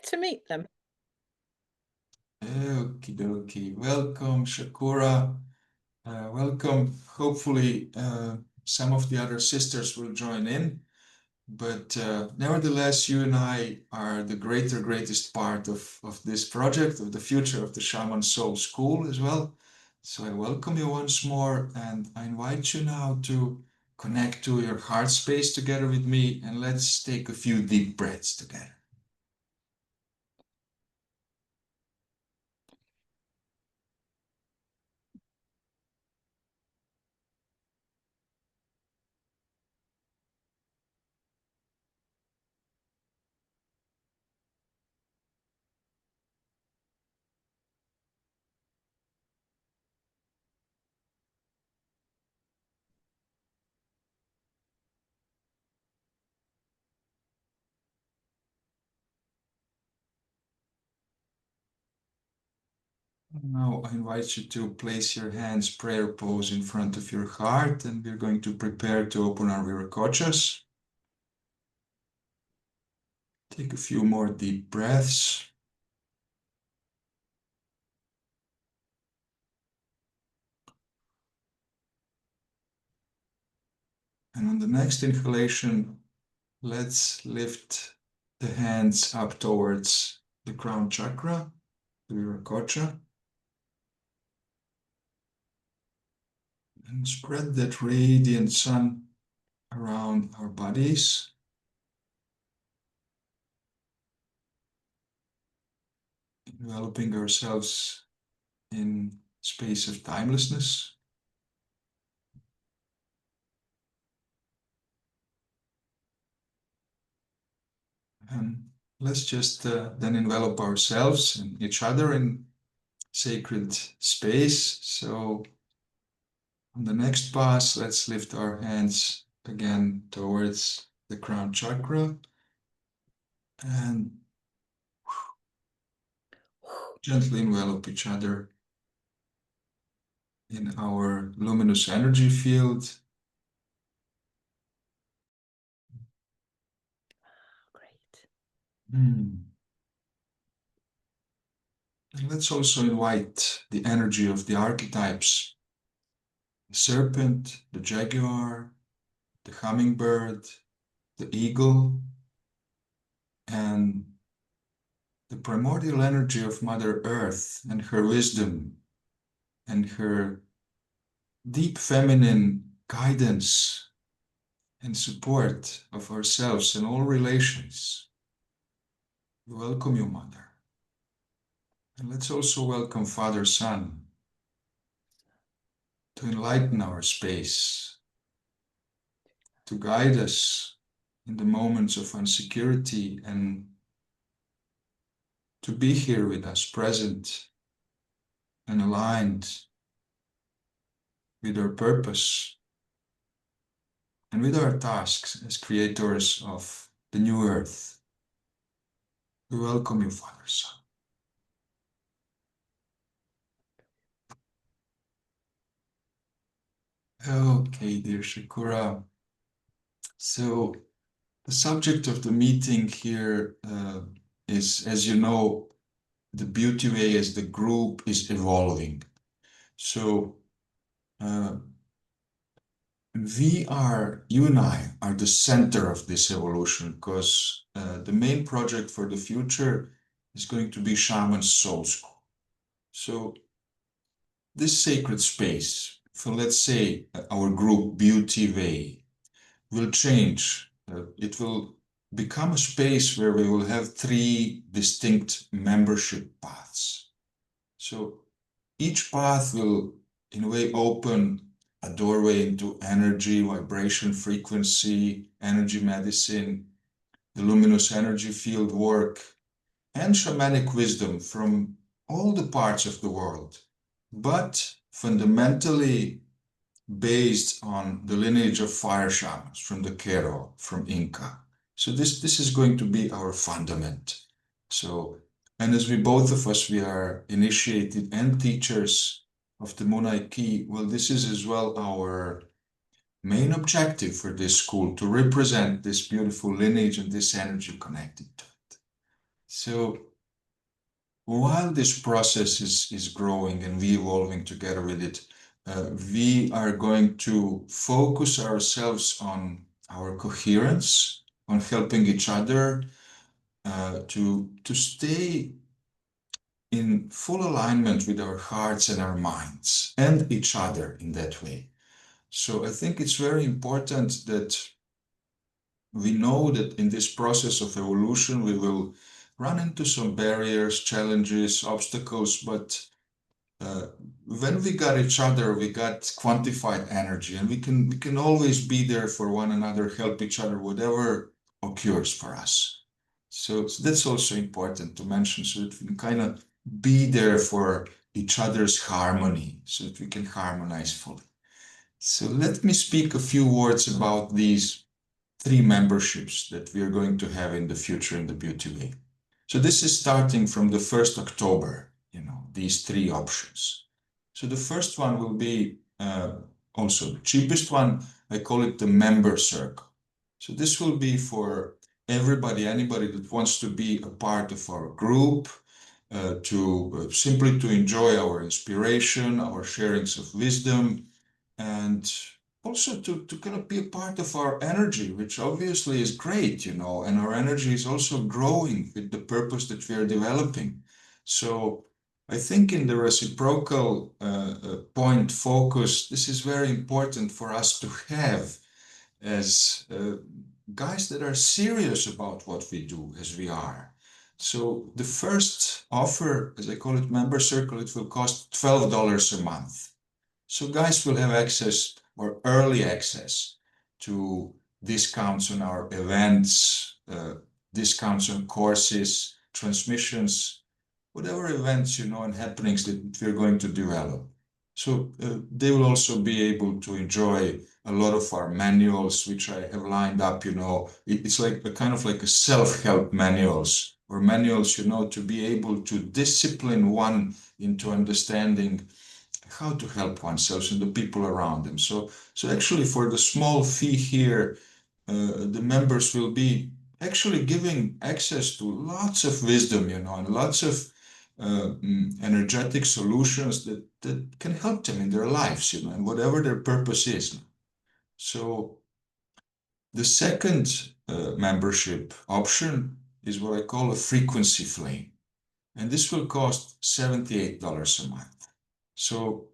to meet them. Okie dokie. Welcome, Shakura. Welcome. Hopefully, some of the other sisters will join in. But nevertheless, you and I are the greatest part of this project, of the future of the Shaman Soul School as well. So I welcome you once more, and I invite you now to connect to your heart space together with me, and let's take a few deep breaths together. Now I invite you to place your hands prayer pose in front of your heart, and we're going to prepare to open our viracochas. Take a few more deep breaths. And on the next inhalation, let's lift the hands up towards the crown chakra, the viracocha, and spread that radiant sun around our bodies. Enveloping ourselves in space of timelessness. And let's just then envelop ourselves and each other in sacred space. So on the next pass, let's lift our hands again towards the crown chakra and gently envelop each other in our luminous energy field. Great. And let's also invite the energy of the archetypes, the serpent, the jaguar, the hummingbird, the eagle, and the primordial energy of Mother Earth and her wisdom and her deep feminine guidance and support of ourselves in all relations. We welcome you, Mother. And let's also welcome Father Sun to enlighten our space, to guide us in the moments of insecurity, and to be here with us, present and aligned with our purpose and with our tasks as creators of the new earth. We welcome you, Father Sun. Okay, dear Shakura. So the subject of the meeting here is, as you know, the Beauty Way as the group is evolving. So you and I are the center of this evolution, because the main project for the future is going to be Shaman Soul School. So this sacred space for, let's say, our group Beauty Way will change. It will become a space where we will have 3 distinct membership paths. So each path will, in a way, open a doorway into energy, vibration, frequency, energy medicine, the luminous energy field work, and shamanic wisdom from all the parts of the world, but fundamentally based on the lineage of fire shamans from the Q'ero, from Inca. So this is going to be our fundament. So, and as both of us, we are initiated and teachers of the MUNAY key, well, this is as well our main objective for this school, to represent this beautiful lineage and this energy connected to it. So while this process is growing and we evolving together with it, we are going to focus ourselves on our coherence, on helping each other to stay in full alignment with our hearts and our minds and each other in that way. So I think it's very important that we know that in this process of evolution, we will run into some barriers, challenges, obstacles, but uh, when we got each other, we got quantified energy, and we can always be there for one another, help each other, whatever occurs for us. So that's also important to mention, so that we can kind of be there for each other's harmony, so that we can harmonize fully. So let me speak a few words about these three memberships that we are going to have in the future in the Beauty Way. So this is starting from the 1st October, these three options. So the first one will be also the cheapest one. I call it the member circle. So this will be for everybody, anybody that wants to be a part of our group, to simply to enjoy our inspiration, our sharings of wisdom, and also to kind of be a part of our energy, which obviously is great, and our energy is also growing with the purpose that we are developing. So I think in the reciprocal point focus, this is very important for us to have as guys that are serious about what we do as we are. So the first offer, as I call it, member circle, it will cost $12 a month. So guys will have access or early access to discounts on our events, discounts on courses, transmissions, whatever events, and happenings that we're going to develop. So they will also be able to enjoy a lot of our manuals, which I have lined up, it's like a kind of like a self-help manuals or manuals, to be able to discipline one into understanding how to help oneself and the people around them. So actually for the small fee here, the members will be actually giving access to lots of wisdom, and lots of energetic solutions that can help them in their lives, and whatever their purpose is. So the second membership option is what I call a frequency flame. And this will cost $78 a month. So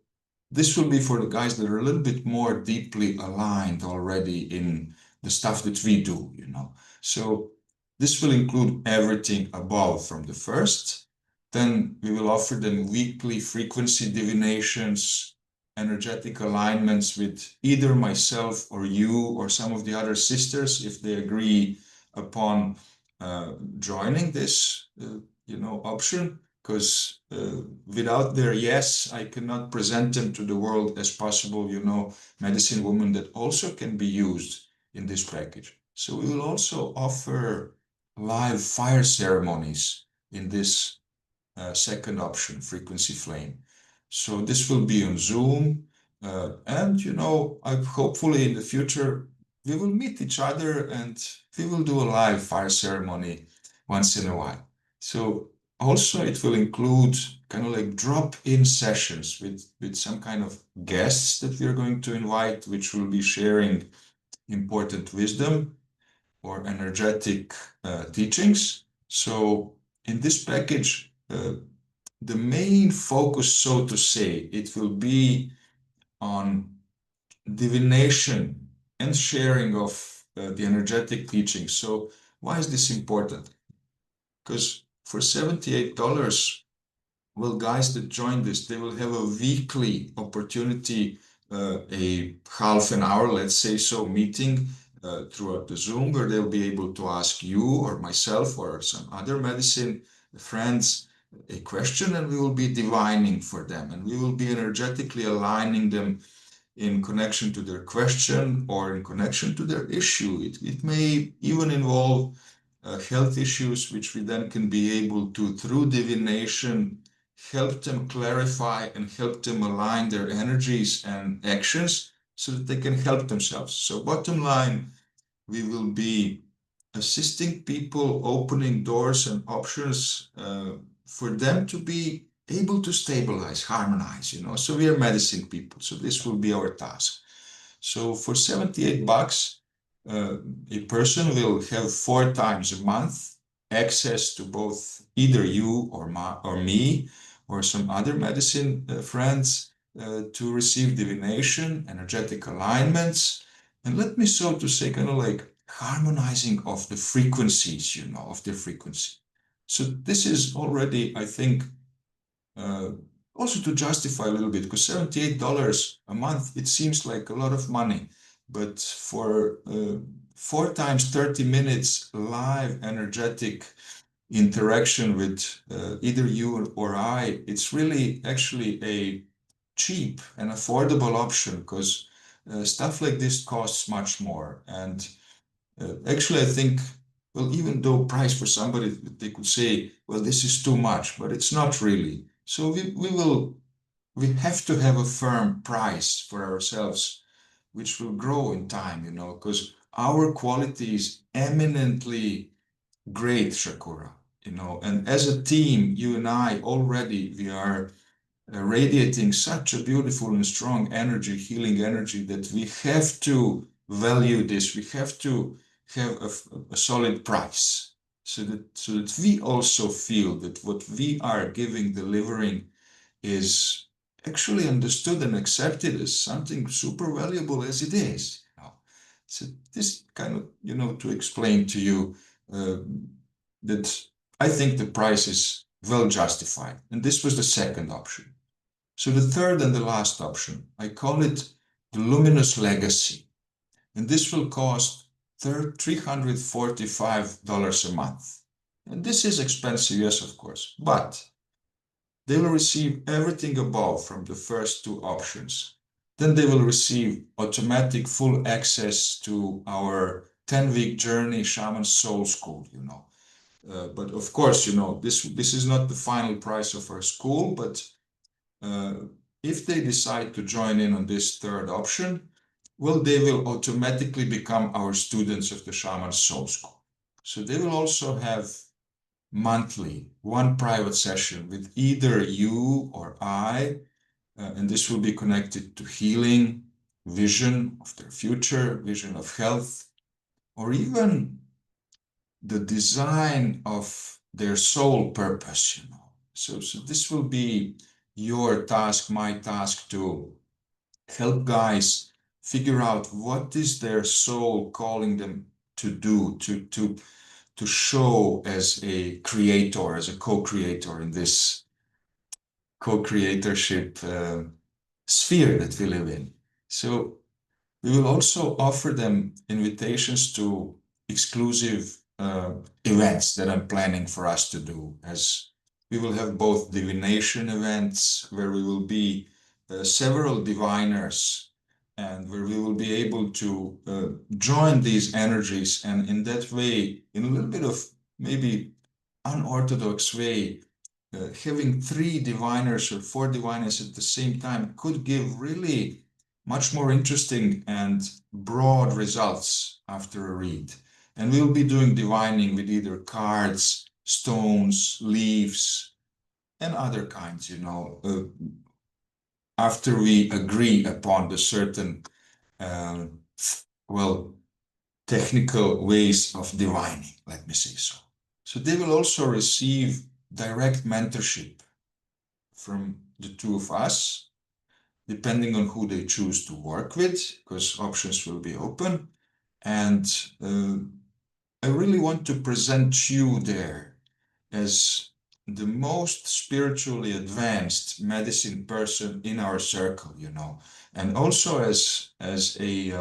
this will be for the guys that are a little bit more deeply aligned already in the stuff that we do, So this will include everything above from the first. Then we will offer them weekly frequency divinations, energetic alignments with either myself or you or some of the other sisters if they agree upon joining this, option, because without their yes, I cannot present them to the world as possible, medicine woman that also can be used in this package. So we will also offer live fire ceremonies in this second option, frequency flame. So this will be on Zoom, and I hopefully in the future we will meet each other and we will do a live fire ceremony once in a while. So also it will include kind of like drop-in sessions with some kind of guests that we are going to invite, which will be sharing important wisdom or energetic teachings. So in this package, the main focus, so to say, it will be on divination and sharing of the energetic teachings. So why is this important? Because for $78, well, guys that join this, they will have a weekly opportunity, a half an hour, let's say so, meeting throughout the Zoom, where they'll be able to ask you or myself or some other medicine friends a question, and we will be divining for them, and we will be energetically aligning them in connection to their question or in connection to their issue. It may even involve health issues, which we then can be able to, through divination, help them clarify and help them align their energies and actions so that they can help themselves. So bottom line, we will be assisting people, opening doors and options for them to be able to stabilize, harmonize, So we are medicine people. So this will be our task. So for $78, a person will have 4 times a month access to both either you or me or some other medicine friends to receive divination, energetic alignments, and let me so to say kind of like harmonizing of the frequencies, of the frequency. So this is already, I think, uh, also to justify a little bit, because $78 a month, it seems like a lot of money, but for 4 times 30 minutes live energetic interaction with either you or I, it's really actually a cheap and affordable option, because stuff like this costs much more. And actually, I think, well, even though price for somebody, they could say, well, this is too much, but it's not really. So we have to have a firm price for ourselves, which will grow in time, because our quality is eminently great, Shakura, and as a team, you and I already, we are radiating such a beautiful and strong energy, healing energy, that we have to value this. We have to have a solid price, so that we also feel that what we are giving, delivering, is actually understood and accepted as something super valuable as it is. So this kind of, to explain to you uh, that I think the price is well justified. And this was the second option. So the third and the last option, I call it the luminous legacy. And this will cost $345 a month. And this is expensive, yes, of course, but they will receive everything above from the first two options. Then they will receive automatic full access to our 10-week journey, Shaman Soul School, but of course, this is not the final price of our school, but uh, if they decide to join in on this third option, well, they will automatically become our students of the Shaman Soul School. So they will also have monthly one private session with either you or I, and this will be connected to healing, vision of their future, vision of health, or even the design of their soul purpose. So this will be your task, my task, to help guys figure out what is their soul calling them to do, to show as a creator, as a co-creator in this co-creatorship sphere that we live in. So we will also offer them invitations to exclusive events that I'm planning for us to do, as we will have both divination events where we will be several diviners, and where we will be able to join these energies, and in that way, in a little bit of maybe unorthodox way, having 3 diviners or 4 diviners at the same time could give really much more interesting and broad results after a read. And we'll be doing divining with either cards, stones, leaves, and other kinds, after we agree upon the certain, uh, well, technical ways of divining, let me say so. So they will also receive direct mentorship from the two of us, depending on who they choose to work with, because options will be open. And I really want to present you there as the most spiritually advanced medicine person in our circle, and also as a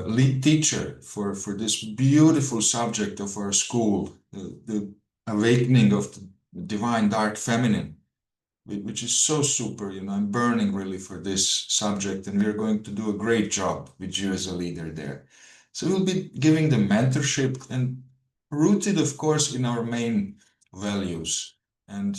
lead teacher for this beautiful subject of our school, the awakening of the divine dark feminine, which is so super. I'm burning really for this subject, and we're going to do a great job with you as a leader there. So we'll be giving them mentorship, and rooted, of course, in our main values and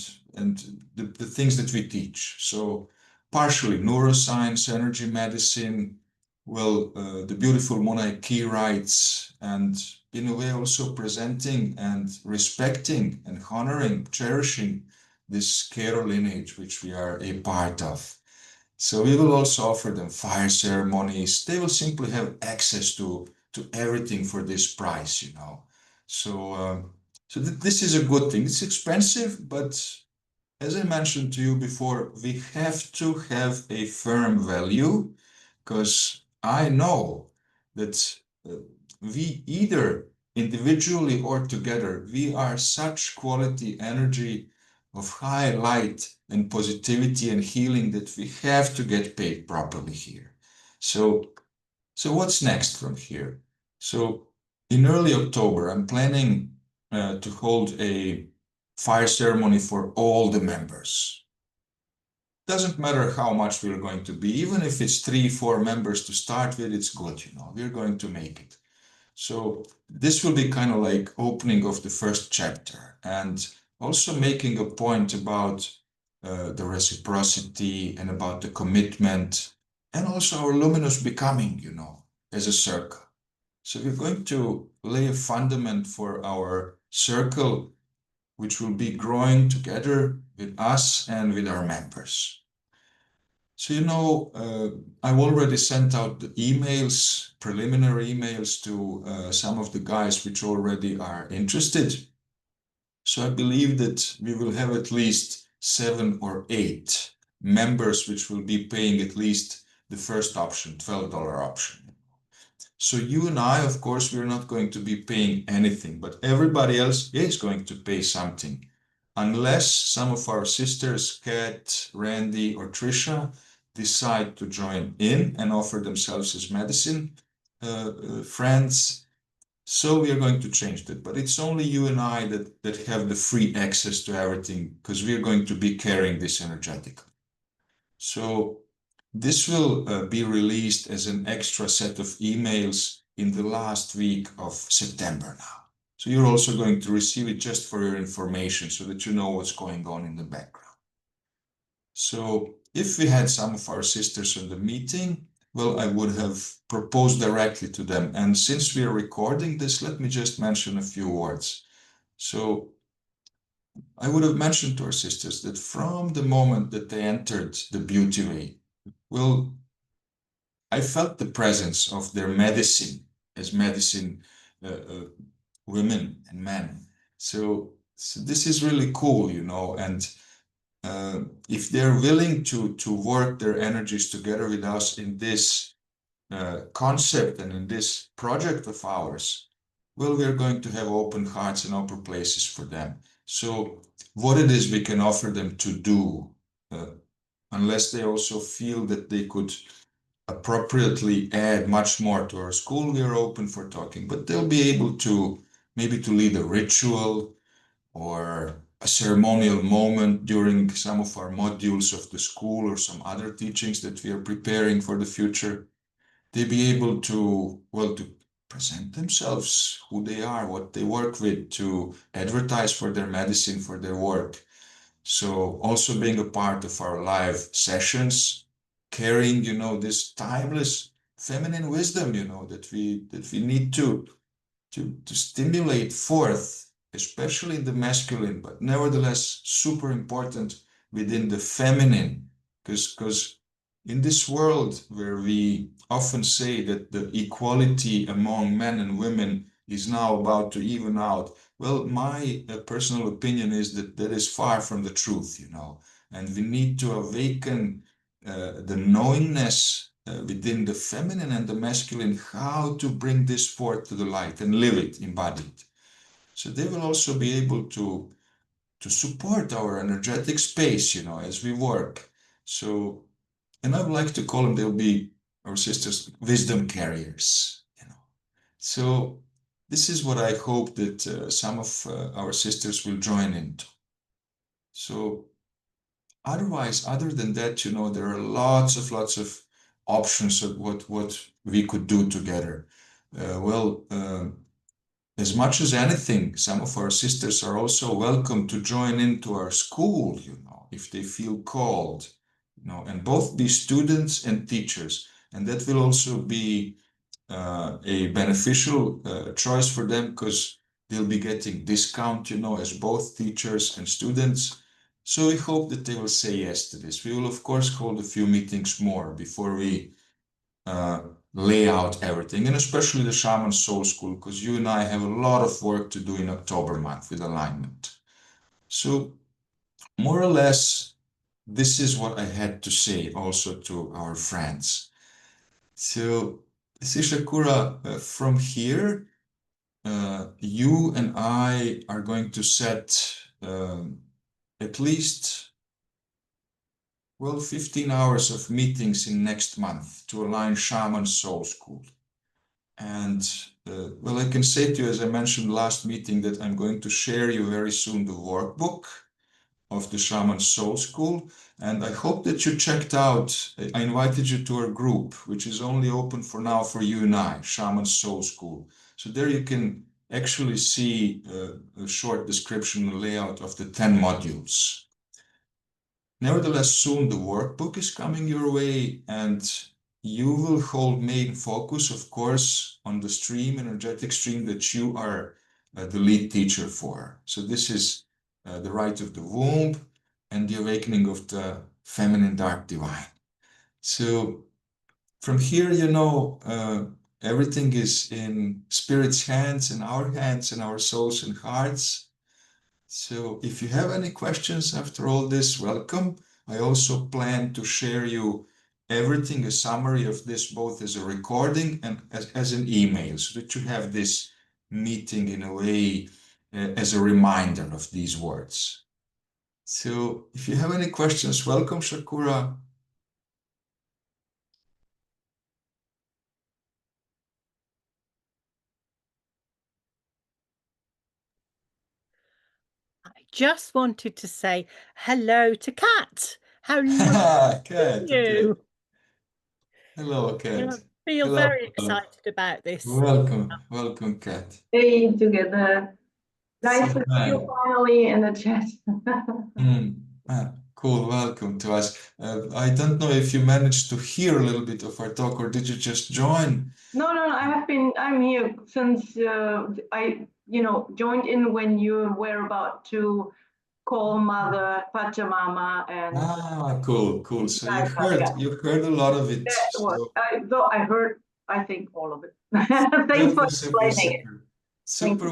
the things that we teach. So partially neuroscience, energy medicine, well, the beautiful MUNAY key rights, and in a way also presenting and respecting and honoring, cherishing this Kero lineage, which we are a part of. So we will also offer them fire ceremonies. They will simply have access to everything for this price, you know. So, this is a good thing. It's expensive, but as I mentioned to you before, we have to have a firm value because I know that we either individually or together, we are such quality energy of high light and positivity and healing that we have to get paid properly here. So what's next from here? So in early October, I'm planning to hold a fire ceremony for all the members. Doesn't matter how much we're going to be, even if it's 3, 4 members to start with, it's good, you know, we're going to make it. So this will be kind of like opening of the first chapter and also making a point about the reciprocity and about the commitment and also our luminous becoming, you know, as a circle. So we're going to lay a fundament for our circle, which will be growing together with us and with our members. So, you know, I've already sent out the emails, preliminary emails to some of the guys which already are interested. So I believe that we will have at least 7 or 8 members which will be paying at least the first option, $12 option. So you and I, of course, we're not going to be paying anything, but everybody else is going to pay something. Unless some of our sisters, Kat, Randy, or Trisha, decide to join in and offer themselves as medicine friends. So we are going to change that. But it's only you and I that have the free access to everything because we are going to be carrying this energetically. So this will be released as an extra set of emails in the last week of September now. So you're also going to receive it just for your information so that you know what's going on in the background. So if we had some of our sisters in the meeting, well, I would have proposed directly to them. And since we are recording this, let me just mention a few words. So I would have mentioned to our sisters that from the moment that they entered the beauty way, well, I felt the presence of their medicine as medicine women and men. So this is really cool, you know, and if they're willing to work their energies together with us in this concept and in this project of ours, well, we're going to have open hearts and open places for them. So what it is we can offer them to do, unless they also feel that they could appropriately add much more to our school, we are open for talking, but they'll be able to maybe to lead a ritual or a ceremonial moment during some of our modules of the school or some other teachings that we are preparing for the future. They be able to, well, to present themselves, who they are, what they work with, to advertise for their medicine, for their work. So also being a part of our live sessions, carrying, you know, this timeless feminine wisdom, you know, that we need to stimulate forth, especially in the masculine, but nevertheless super important within the feminine, because in this world where we often say that the equality among men and women is now about to even out, well, my personal opinion is that that is far from the truth, you know, and we need to awaken the knowingness within the feminine and the masculine, how to bring this forth to the light and live it, embody it. So they will also be able to support our energetic space, you know, as we work. So, and I would like to call them, they'll be our sisters, wisdom carriers, you know. So this is what I hope that some of our sisters will join into. So otherwise, other than that, you know, there are lots of options of what we could do together. As much as anything, some of our sisters are also welcome to join into our school, you know, if they feel called, you know, and both be students and teachers. And that will also be a beneficial choice for them because they'll be getting discount, as both teachers and students. So we hope that they will say yes to this. We will, of course, hold a few meetings more before we lay out everything, and especially the Shaman Soul School, because you and I have a lot of work to do in October month with alignment. So more or less, this is what I had to say also to our friends. So, Shakura, from here, you and I are going to set at least, well, 15 hours of meetings in next month to align Shaman Soul School. And well, I can say to you, as I mentioned last meeting, that I'm going to share you very soon the workbook of the Shaman Soul School. And I hope that you checked out, I invited you to our group, which is only open for now for you and I, Shaman Soul School. So there you can actually see a short description and layout of the 10 modules. Nevertheless, soon the workbook is coming your way, and you will hold main focus, of course, on the stream, energetic stream that you are the lead teacher for. So this is the rite of the womb and the awakening of the feminine dark divine. So from here, everything is in spirit's hands and our souls and hearts. So if you have any questions after all this, welcome. I also plan to share you everything, a summary of this, both as a recording and as an email, so that you have this meeting in a way as a reminder of these words. So if you have any questions, welcome, Shakura. Just wanted to say hello to Kat. How Kat, okay. you? Hello, Kat. I feel Hello. very excited about this. Welcome, Kat. Hey, together. Nice to see you finally in the chat. Cool, welcome to us. I don't know if you managed to hear a little bit of our talk, or did you just join? No, I'm here since I joined in when you were about to call Mother Pachamama and Cool. So you've heard a lot of it. I heard, I think, all of it. Thanks for explaining it. Super.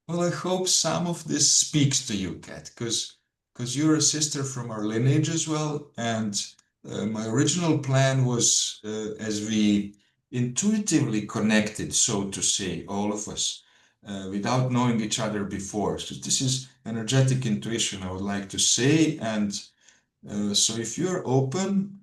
Well, I hope some of this speaks to you, Kat, because you're a sister from our lineage as well. And my original plan was, as we intuitively connected, so to say, all of us, without knowing each other before. So this is energetic intuition, I would like to say. And so if you're open,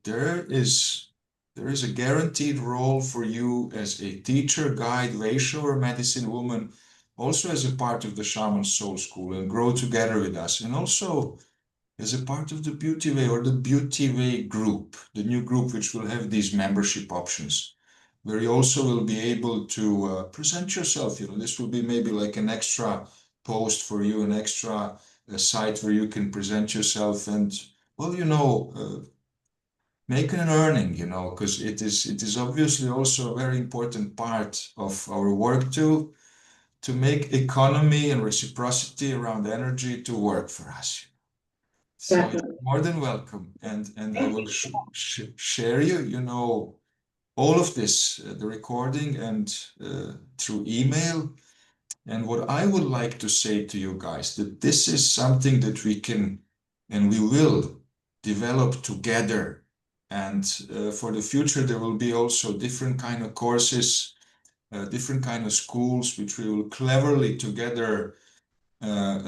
there is a guaranteed role for you as a teacher, guide, Vaisho, or medicine woman, also as a part of the Shaman Soul School, and grow together with us. And also as a part of the Beauty Way or the Beauty Way group, the new group which will have these membership options, where you also will be able to present yourself. This will be maybe like an extra post for you, an extra site where you can present yourself and, well, make an earning, because it is obviously also a very important part of our work to make economy and reciprocity around energy to work for us. So you're more than welcome, and I will share you, all of this, the recording and through email. And what I would like to say to you guys, that this is something that we can and we will develop together. And for the future, there will be also different kind of courses, different kind of schools, which we will cleverly together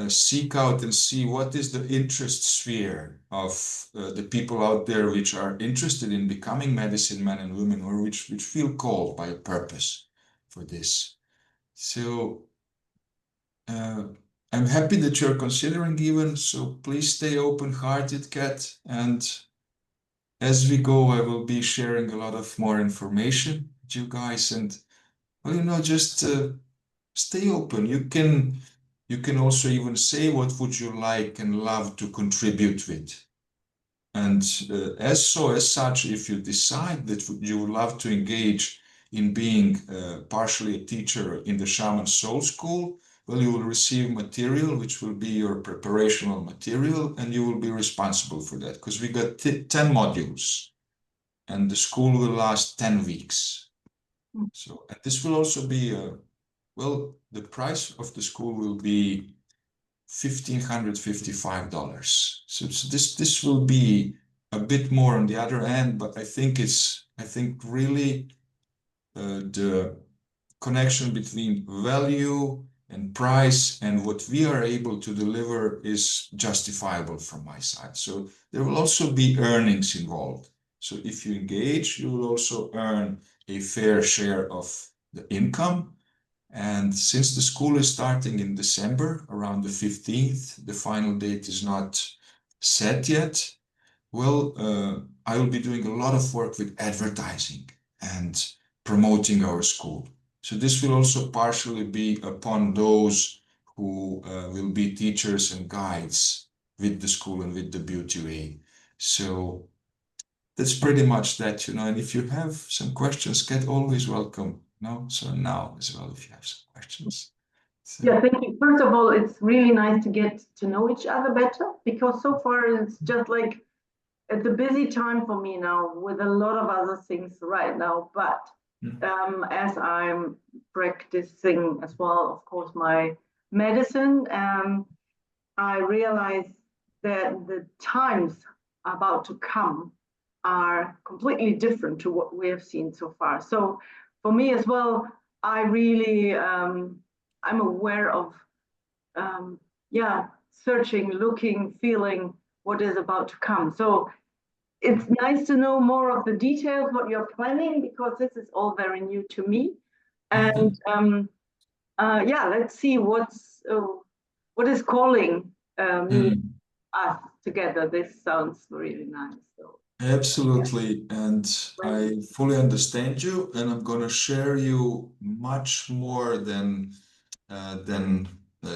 seek out and see what is the interest sphere of the people out there which are interested in becoming medicine men and women, or which feel called by a purpose for this. So I'm happy that you're considering even, so please stay open-hearted, Kat, and as we go, I will be sharing a lot of more information with you guys, and well, just stay open. You can also even say what would you like and love to contribute with. And as such, if you decide that you would love to engage in being partially a teacher in the Shaman Soul School, well, you will receive material, which will be your preparational material, and you will be responsible for that, because we got 10 modules, and the school will last 10 weeks. So, and this will also be, well, the price of the school will be $1,555. So this will be a bit more on the other end, but I think really the connection between value and price and what we are able to deliver is justifiable from my side. So there will also be earnings involved. So if you engage, you will also earn a fair share of the income. And since the school is starting in December, around the 15th, the final date is not set yet. Well, I will be doing a lot of work with advertising and promoting our school. So this will also partially be upon those who will be teachers and guides with the school and with the Beauty Way. So that's pretty much that, and if you have some questions, get always welcome. So now as well, if you have some questions. So. Yeah, thank you. First of all, it's really nice to get to know each other better, because so far it's just like, it's a busy time for me now with a lot of other things right now. But as I'm practicing as well, of course, my medicine, I realize that the times about to come are completely different to what we have seen so far. So for me as well, I really, I'm aware of, searching, looking, feeling what is about to come. So it's nice to know more of the details, what you're planning, because this is all very new to me. And let's see what is calling us together. This sounds really nice. So, absolutely. And I fully understand you, and I'm going to share you much more than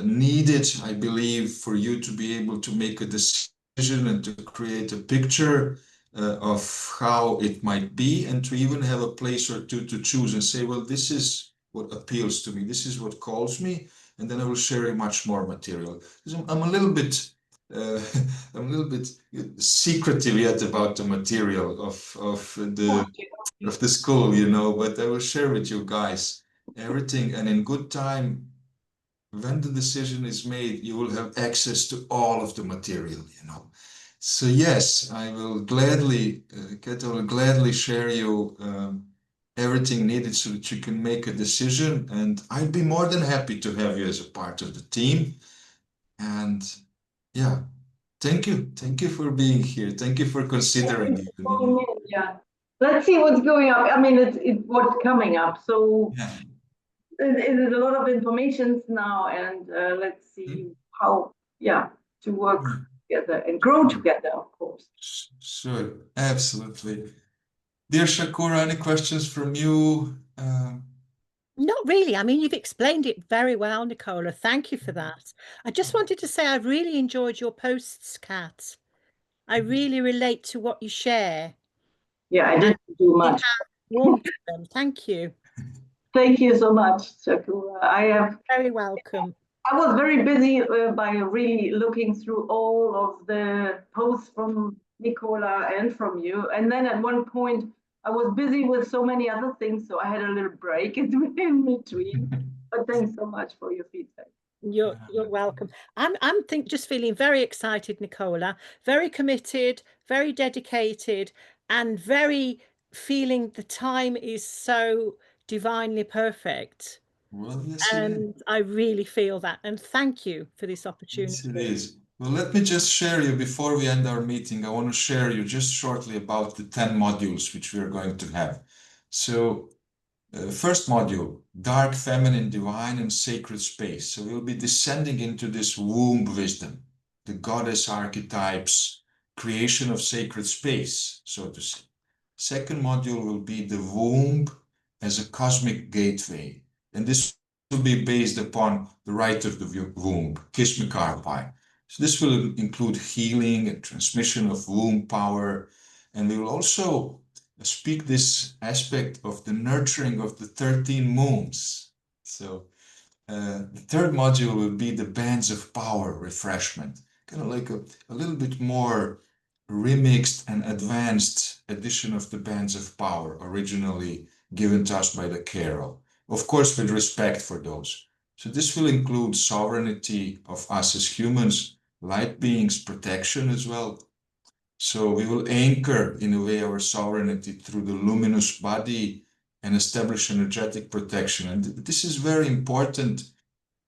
needed, I believe, for you to be able to make a decision and to create a picture of how it might be, and to even have a place or two to choose and say, well, this is what appeals to me, this is what calls me, and then I will share you much more material. I'm a little bit secretive yet about the material of the school, but I will share with you guys everything, and in good time, when the decision is made, you will have access to all of the material. So yes, I will gladly, Kate, I will gladly share you everything needed so that you can make a decision. And I'd be more than happy to have you as a part of the team. And yeah, thank you. Thank you for being here. Thank you for considering it. Yeah, let's see what's going up. I mean, it's what's coming up. So yeah. It is a lot of information now, and let's see how, to work together and grow together, of course. Sure, absolutely. Dear Shakura, any questions from you? Not really. I mean, you've explained it very well, Nikola. Thank you for that. I just wanted to say I've really enjoyed your posts, Kat. I really relate to what you share. Yeah, I didn't do much. Warm to them. Thank you. Thank you so much, Shakura. Very welcome. I was very busy by really looking through all of the posts from Nikola and from you. And then at one point, I was busy with so many other things, so I had a little break in between. But thanks so much for your feedback. You're welcome. I'm just feeling very excited, Nikola, very committed, very dedicated, and very feeling the time is so divinely perfect. Well, yes, and I really feel that. And thank you for this opportunity. Yes, it is. Well, let me just share you before we end our meeting. I want to share you just shortly about the 10 modules which we are going to have. So first module, dark, feminine, divine, and sacred space. So we'll be descending into this womb wisdom, the goddess archetypes, creation of sacred space, so to say. Second module will be the womb as a cosmic gateway. And this will be based upon the right of the womb, Kishmakarpai. So this will include healing and transmission of womb power. And we will also speak this aspect of the nurturing of the 13 moons. So the third module will be the bands of power refreshment, kind of like a little bit more remixed and advanced edition of the bands of power originally given to us by the Carol, of course with respect for those. So this will include sovereignty of us as humans, light beings, protection as well. So we will anchor in a way our sovereignty through the luminous body and establish energetic protection. And this is very important.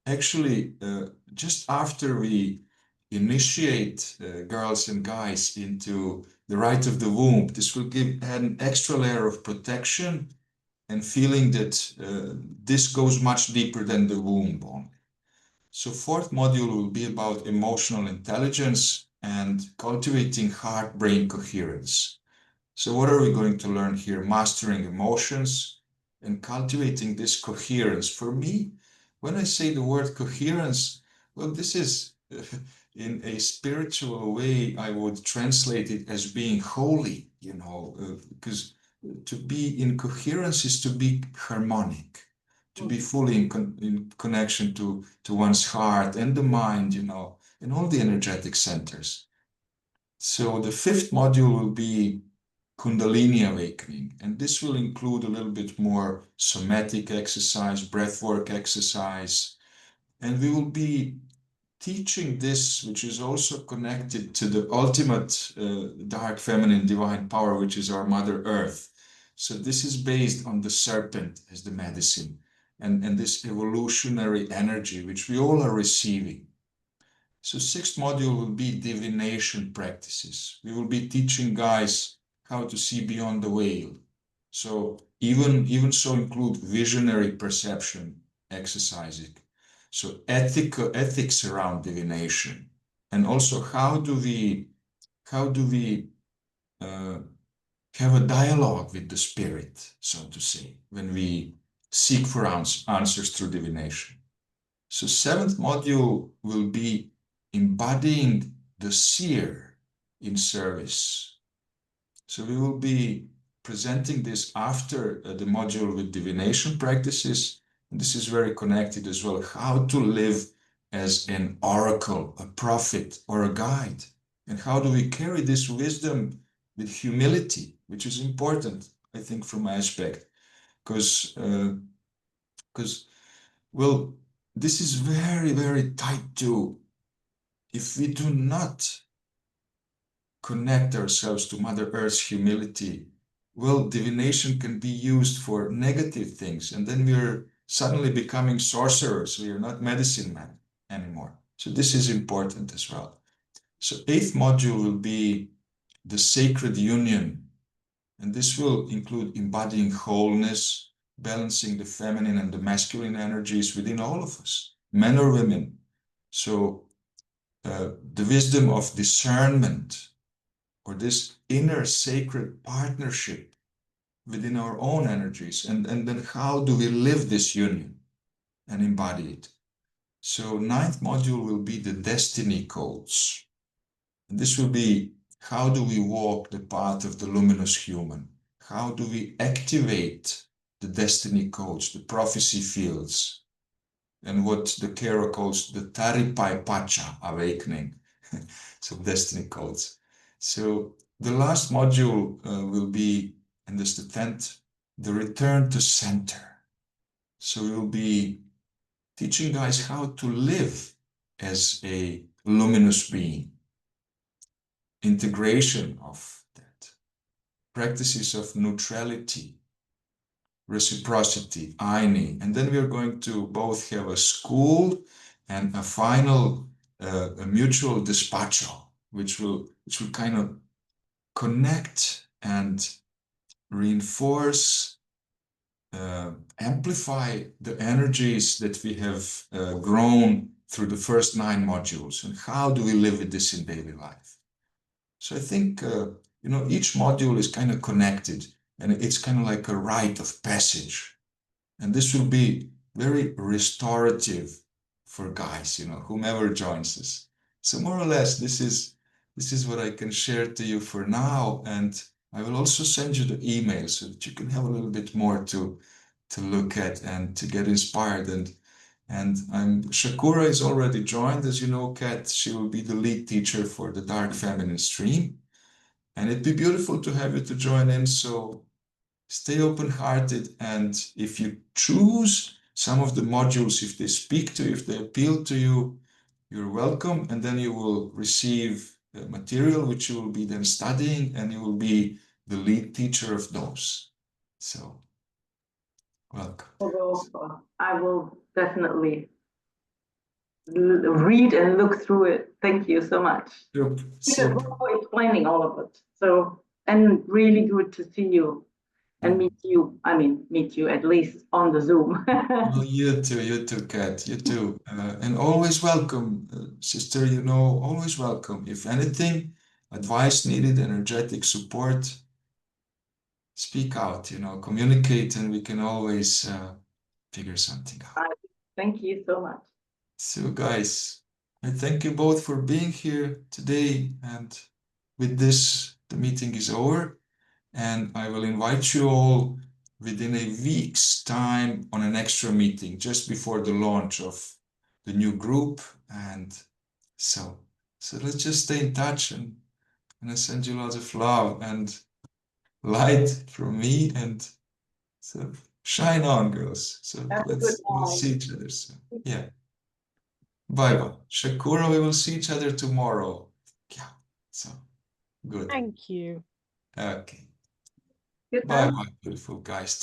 Actually, just after we initiate girls and guys into the rite of the womb, this will add an extra layer of protection and feeling that this goes much deeper than the womb only. So fourth module will be about emotional intelligence and cultivating heart-brain coherence. So what are we going to learn here? Mastering emotions and cultivating this coherence. For me, when I say the word coherence, well, this is in a spiritual way, I would translate it as being holy, because to be in coherence is to be harmonic, to be fully in connection to one's heart and the mind, and all the energetic centers. So the fifth module will be Kundalini awakening, and this will include a little bit more somatic exercise, breathwork exercise, and we will be teaching this, which is also connected to the ultimate dark feminine divine power, which is our Mother Earth. So this is based on the serpent as the medicine and this evolutionary energy, which we all are receiving. So sixth module will be divination practices. We will be teaching guys how to see beyond the veil. So even so include visionary perception exercising. So ethics around divination, and also how do we have a dialogue with the spirit, so to say, when we seek for answers through divination. So seventh module will be embodying the seer in service. So we will be presenting this after the module with divination practices. And this is very connected as well. How to live as an oracle, a prophet, or a guide. And how do we carry this wisdom with humility, which is important, I think, from my aspect. Because, well, this is very, very tied to, if we do not connect ourselves to Mother Earth's humility, well, divination can be used for negative things, and then we're suddenly becoming sorcerers. We are not medicine men anymore. So this is important as well. So eighth module will be the sacred union, and this will include embodying wholeness, balancing the feminine and the masculine energies within all of us, men or women. So the wisdom of discernment, or this inner sacred partnership within our own energies, and then how do we live this union and embody it. So ninth module will be the destiny codes, and this will be how do we walk the path of the luminous human, how do we activate the destiny codes, the prophecy fields, and what the Kara calls the Taripai Pacha awakening. So destiny codes. So the last module will be, and this is the 10th, the return to center. So we will be teaching guys how to live as a luminous being. Integration of that. Practices of neutrality, reciprocity, Aini. And then we are going to both have a school and a final a mutual despacho, which will kind of connect and reinforce, amplify the energies that we have grown through the first 9 modules, and how do we live with this in daily life. So I think, each module is kind of connected, and it's kind of like a rite of passage. And this will be very restorative for guys, whomever joins us. So more or less, this is what I can share to you for now. And I will also send you the email so that you can have a little bit more to look at and to get inspired. And Shakura is already joined, as you know, Kat. She will be the lead teacher for the Dark Feminine stream. And it'd be beautiful to have you to join in. So stay open-hearted. And if you choose some of the modules, if they speak to you, if they appeal to you, you're welcome. And then you will receive material, which you will be then studying, and you will be the lead teacher of those. So welcome. I will definitely read and look through it. Thank you so much. Yep. Because we're explaining all of it. So, and really good to see you and meet you. I mean, meet you at least on the Zoom. Well, you too, Kat, you too. And always welcome, sister, you know, always welcome. If anything, advice needed, energetic support, speak out, you know, communicate, and we can always figure something out. Thank you so much. So, guys, I thank you both for being here today. And with this, the meeting is over. And I will invite you all within a week's time on an extra meeting just before the launch of the new group. And so let's just stay in touch, and I send you lots of love and light from me, and so shine on, girls. So we'll see each other soon. Yeah. Bye-bye. Shakura, we will see each other tomorrow. Yeah. So good. Thank you. Okay. Good Bye-bye, beautiful guys.